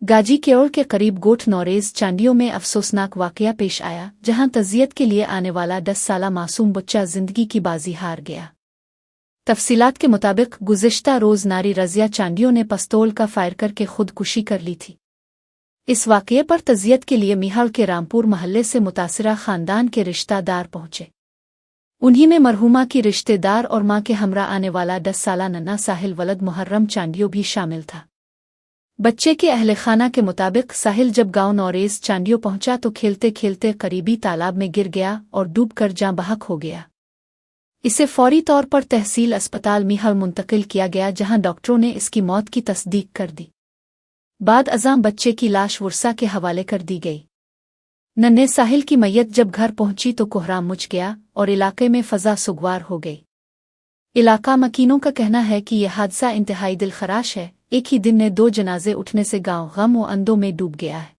गाजी केओल के करीब गोठ नौरेज चांडियों में अफसोसनाक वाकया पेश आया, जहां तज़ियत के लिए आने वाला 10 साला मासूम बच्चा जिंदगी की बाजी हार गया। तफसीलात के मुताबिक गुज़िश्ता रोज़ नारी रज़िया चांडियों ने पिस्तौल का फायर करके खुदकुशी कर ली थी। इस वाकये पर तज़ियत के लिए मिहाल के रामपुर महल्ले से मुतासिरा ख़ानदान के रिश्तेदार पहुंचे। उन्हीं में मरहूमा की रिश्तेदार और मां के हमरा आने वाला 10 साला नन्हा साहिल वलद मुहर्रम चांडियो भी शामिल था। बच्चे के अहले खाना के मुताबिक साहिल जब गांव नौरेज चांडियो पहुंचा तो खेलते खेलते करीबी तालाब में गिर गया और डूबकर जाँ बहक हो गया। इसे फौरी तौर पर तहसील अस्पताल मिहाल मुंतकिल किया गया, जहां डॉक्टरों ने इसकी मौत की तस्दीक कर दी। बाद अज़ां बच्चे की लाश वर्सा के हवाले कर दी गई। नन्हे साहिल की मैयत जब घर पहुंची तो कोहराम मच गया और इलाके में फ़ज़ा सुगवार हो गई। इलाका मकीनों का कहना है कि यह हादसा इंतहाई दिलखराश है। एक ही दिन में 2 जनाजे उठने से गांव गम व अंधों में डूब गया है।